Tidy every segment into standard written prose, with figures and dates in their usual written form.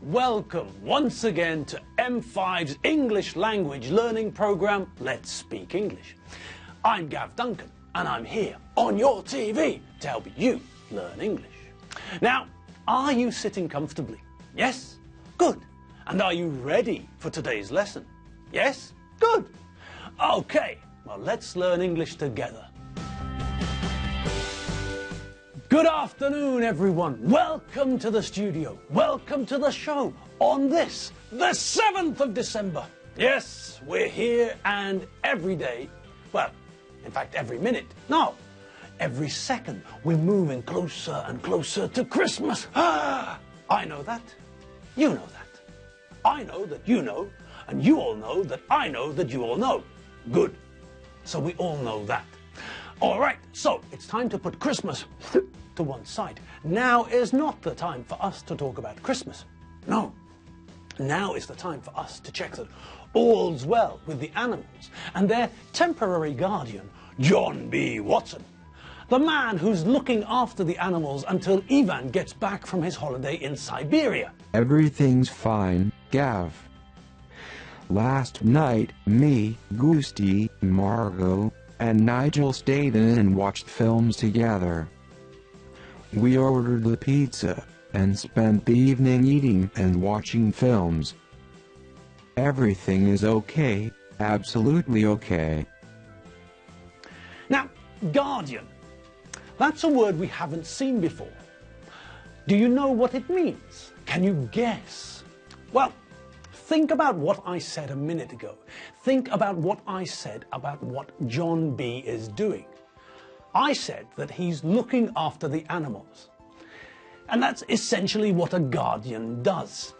Welcome once again to M5's English language learning program, Let's Speak English. I'm Gav Duncan and I'm here on your TV to help you learn English. Now, are you sitting comfortably? Yes? Good. And are you ready for today's lesson? Yes? Good. Okay, well, let's learn English together. Good afternoon, everyone. Welcome to the studio. Welcome to the show on this, the 7th of December. Yes, we're here and every day, well, in fact, every minute, no, every second, we're moving closer and closer to Christmas. I know that. You know that. I know that you know, and you all know that I know that you all know. Good. So we all know that. All right, so it's time to put Christmas to one side. Now is not the time for us to talk about Christmas. No. Now is the time for us to check that all's well with the animals and their temporary guardian, John B. Watson, the man who's looking after the animals until Ivan gets back from his holiday in Siberia. Everything's fine, Gav. Last night, me, Goosty, Margot, and Nigel stayed in and watched films together. We ordered the pizza and spent the evening eating and watching films. Everything is okay, absolutely okay. Now, guardian. That's a word we haven't seen before. Do you know what it means? Can you guess? Well, think about what I said a minute ago. Think about what I said about what John B. is doing. I said that he's looking after the animals. And that's essentially what a guardian does.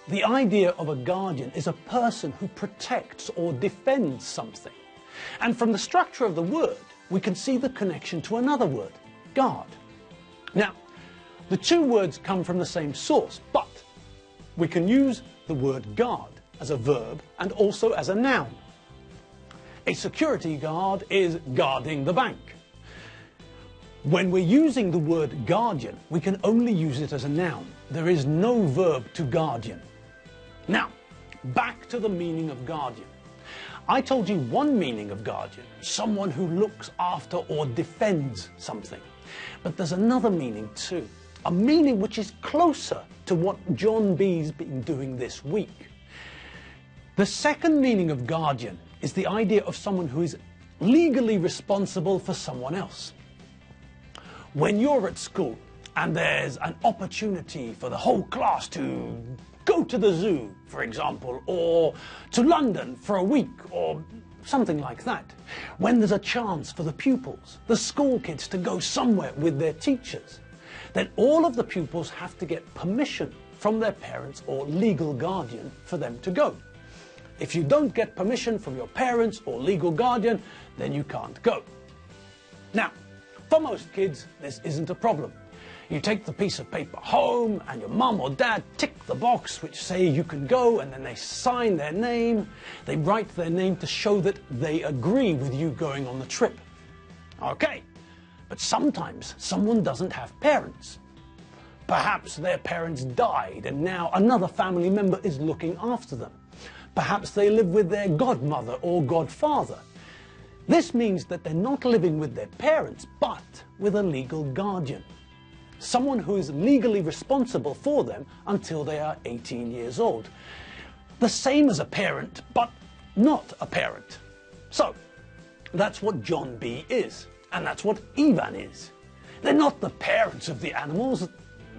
The idea of a guardian is a person who protects or defends something. And from the structure of the word, we can see the connection to another word, guard. Now, the two words come from the same source, but we can use the word guard as a verb and also as a noun. A security guard is guarding the bank. When we're using the word guardian, we can only use it as a noun. There is no verb to guardian. Now, back to the meaning of guardian. I told you one meaning of guardian, someone who looks after or defends something. But there's another meaning too, a meaning which is closer to what John B's been doing this week. The second meaning of guardian is the idea of someone who is legally responsible for someone else. When you're at school and there's an opportunity for the whole class to go to the zoo, for example, or to London for a week or something like that, when there's a chance for the pupils, the school kids, to go somewhere with their teachers, then all of the pupils have to get permission from their parents or legal guardian for them to go. If you don't get permission from your parents or legal guardian, then you can't go. Now, for most kids, this isn't a problem. You take the piece of paper home and your mum or dad tick the box which say you can go, and then they sign their name. They write their name to show that they agree with you going on the trip. Okay, but sometimes someone doesn't have parents. Perhaps their parents died and now another family member is looking after them. Perhaps they live with their godmother or godfather. This means that they're not living with their parents, but with a legal guardian. Someone who is legally responsible for them until they are 18 years old. The same as a parent, but not a parent. So, that's what John B. is, and that's what Ivan is. They're not the parents of the animals,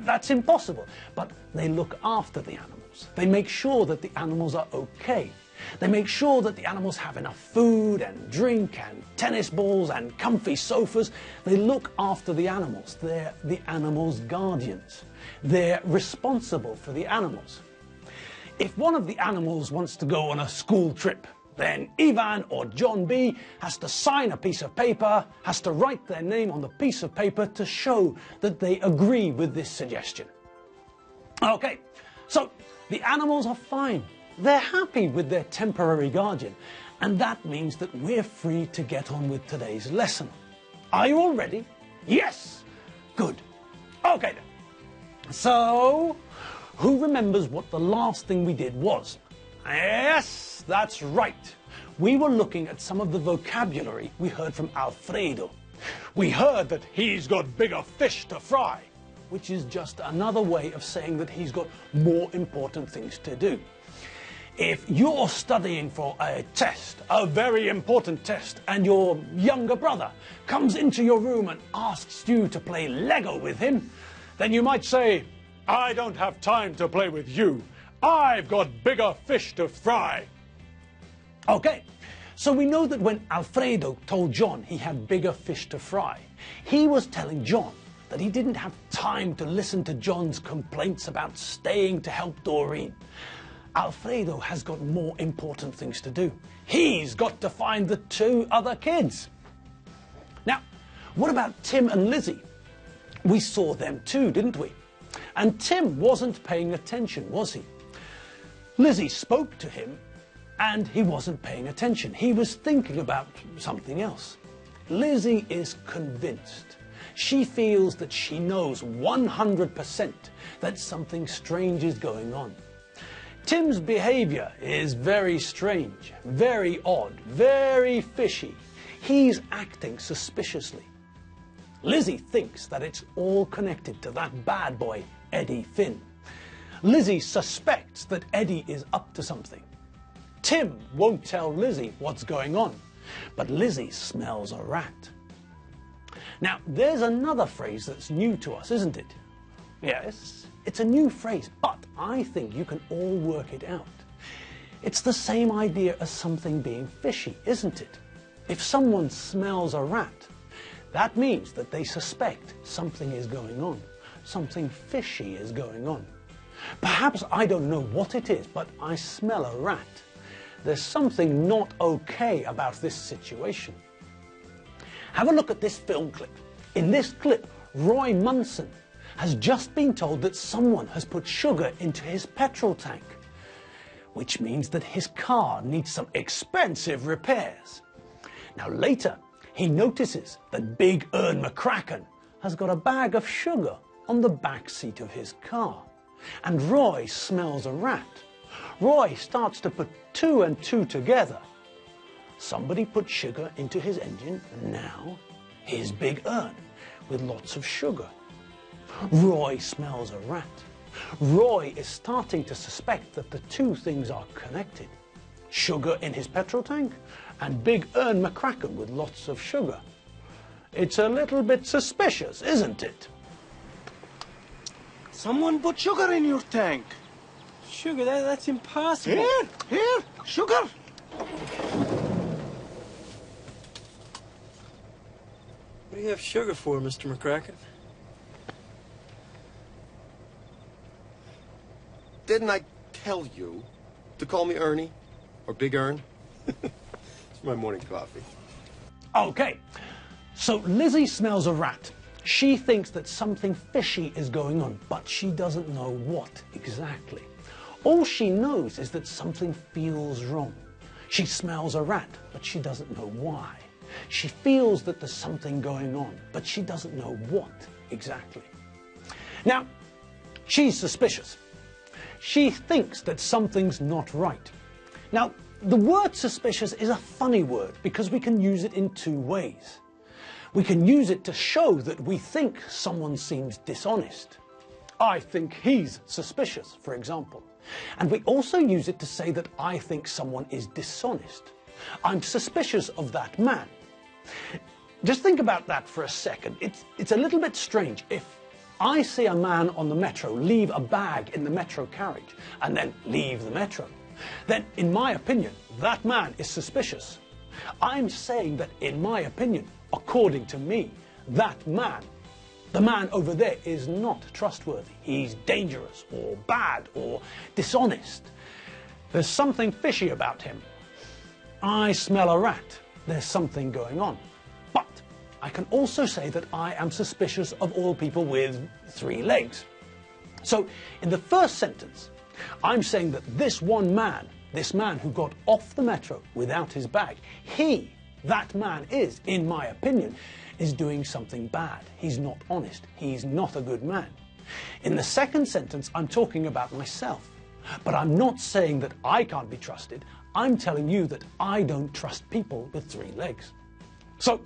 that's impossible, but they look after the animals. They make sure that the animals are okay. They make sure that the animals have enough food and drink and tennis balls and comfy sofas. They look after the animals. They're the animals' guardians. They're responsible for the animals. If one of the animals wants to go on a school trip, then Ivan or John B has to sign a piece of paper, has to write their name on the piece of paper to show that they agree with this suggestion. Okay, so the animals are fine. They're happy with their temporary guardian, and that means that we're free to get on with today's lesson. Are you all ready? Yes! Good. Okay then. So, Who remembers what the last thing we did was? Yes, that's right. We were looking at some of the vocabulary we heard from Alfredo. We heard that he's got bigger fish to fry, which is just another way of saying that he's got more important things to do. If you're studying for a test, a very important test, and your younger brother comes into your room and asks you to play Lego with him, then you might say, "I don't have time to play with you. I've got bigger fish to fry." Okay, so we know that when Alfredo told John he had bigger fish to fry, he was telling John that he didn't have time to listen to John's complaints about staying to help Doreen. Alfredo has got more important things to do. He's got to find the 2 other kids. Now, what about Tim and Lizzie? We saw them too, didn't we? And Tim wasn't paying attention, was he? Lizzie spoke to him and he wasn't paying attention. He was thinking about something else. Lizzie is convinced. She feels that she knows 100% that something strange is going on. Tim's behavior is very strange, very odd, very fishy. He's acting suspiciously. Lizzie thinks that it's all connected to that bad boy, Eddie Finn. Lizzie suspects that Eddie is up to something. Tim won't tell Lizzie what's going on, but Lizzie smells a rat. Now, there's another phrase that's new to us, isn't it? Yes, it's a new phrase, but I think you can all work it out. It's the same idea as something being fishy, isn't it? If someone smells a rat, that means that they suspect something is going on. Something fishy is going on. Perhaps I don't know what it is, but I smell a rat. There's something not okay about this situation. Have a look at this film clip. In this clip, Roy Munson has just been told that someone has put sugar into his petrol tank, which means that his car needs some expensive repairs. Now later, he notices that Big Ern McCracken has got a bag of sugar on the back seat of his car, and Roy smells a rat. Roy starts to put 2 and 2 together. Somebody put sugar into his engine, and now here's Big Ern with lots of sugar. Roy smells a rat. Roy is starting to suspect that the 2 things are connected. Sugar in his petrol tank and Big Ern McCracken with lots of sugar. It's a little bit suspicious, isn't it? Someone put sugar in your tank. Sugar, that's impossible. Here, sugar. What do you have sugar for, Mr. McCracken? Didn't I tell you to call me Ernie or Big Ern? It's my morning coffee. Okay, so Lizzie smells a rat. She thinks that something fishy is going on, but she doesn't know what exactly. All she knows is that something feels wrong. She smells a rat, but she doesn't know why. She feels that there's something going on, but she doesn't know what exactly. Now, she's suspicious. She thinks that something's not right. Now, the word suspicious is a funny word because we can use it in 2 ways. We can use it to show that we think someone seems dishonest. I think he's suspicious, for example. And we also use it to say that I think someone is dishonest. I'm suspicious of that man. Just think about that for a second. It's a little bit strange if I see a man on the metro leave a bag in the metro carriage and then leave the metro. Then, in my opinion, that man is suspicious. I'm saying that, in my opinion, according to me, that man, the man over there, is not trustworthy. He's dangerous or bad or dishonest. There's something fishy about him. I smell a rat. There's something going on. But I can also say that I am suspicious of all people with 3 legs. So, in the first sentence, I'm saying that this one man, this man who got off the metro without his bag, that man is, in my opinion, is doing something bad. He's not honest. He's not a good man. In the second sentence, I'm talking about myself. But I'm not saying that I can't be trusted. I'm telling you that I don't trust people with 3 legs. So,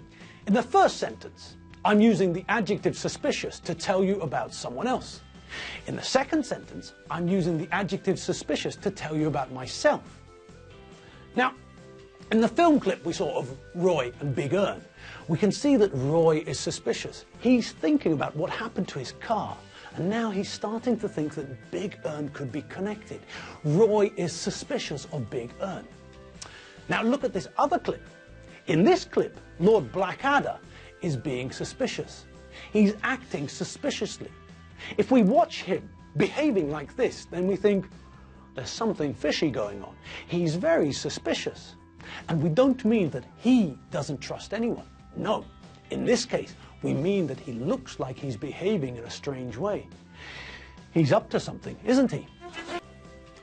in the first sentence, I'm using the adjective suspicious to tell you about someone else. In the second sentence, I'm using the adjective suspicious to tell you about myself. Now, in the film clip we saw of Roy and Big Ern, we can see that Roy is suspicious. He's thinking about what happened to his car, and now he's starting to think that Big Ern could be connected. Roy is suspicious of Big Ern. Now look at this other clip. In this clip, Lord Blackadder is being suspicious. He's acting suspiciously. If we watch him behaving like this, then we think, there's something fishy going on. He's very suspicious. And we don't mean that he doesn't trust anyone. No, in this case, we mean that he looks like he's behaving in a strange way. He's up to something, isn't he?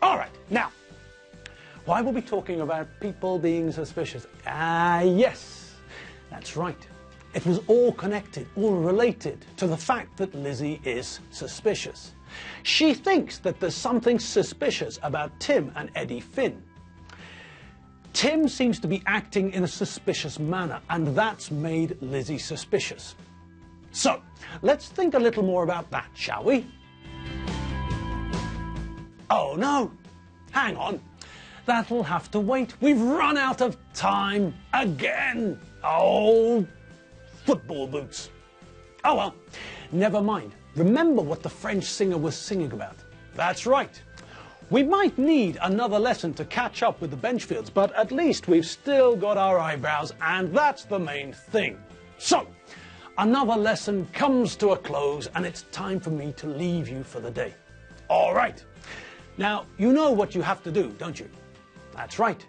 All right, now, why were we talking about people being suspicious? Yes, that's right. It was all connected, all related to the fact that Lizzie is suspicious. She thinks that there's something suspicious about Tim and Eddie Finn. Tim seems to be acting in a suspicious manner, and that's made Lizzie suspicious. So, let's think a little more about that, shall we? Oh no, hang on. That'll have to wait. We've run out of time again. Oh, football boots. Oh well, never mind. Remember what the French singer was singing about. That's right. We might need another lesson to catch up with the Benchfields, but at least we've still got our eyebrows, and that's the main thing. So, another lesson comes to a close, and it's time for me to leave you for the day. All right. Now, you know what you have to do, don't you? That's right.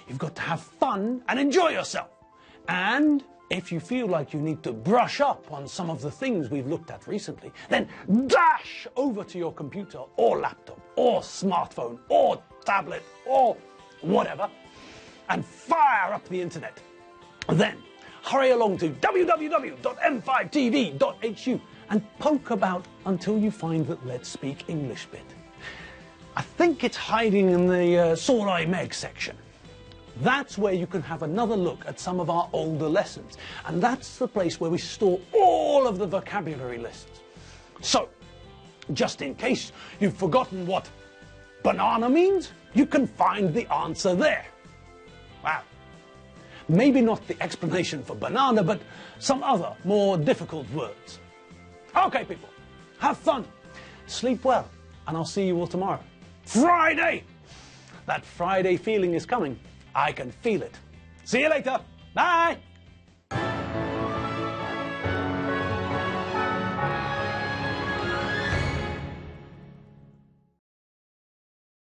You've got to have fun and enjoy yourself. And if you feel like you need to brush up on some of the things we've looked at recently, then dash over to your computer or laptop or smartphone or tablet or whatever and fire up the internet. Then hurry along to www.m5tv.hu and poke about until you find that Let's Speak English bit. I think it's hiding in the Szólalj Meg section. That's where you can have another look at some of our older lessons. And that's the place where we store all of the vocabulary lists. So, just in case you've forgotten what banana means, you can find the answer there. Wow. Maybe not the explanation for banana, but some other more difficult words. Okay, people, have fun, sleep well, and I'll see you all tomorrow. Friday! That Friday feeling is coming. I can feel it. See you later. Bye!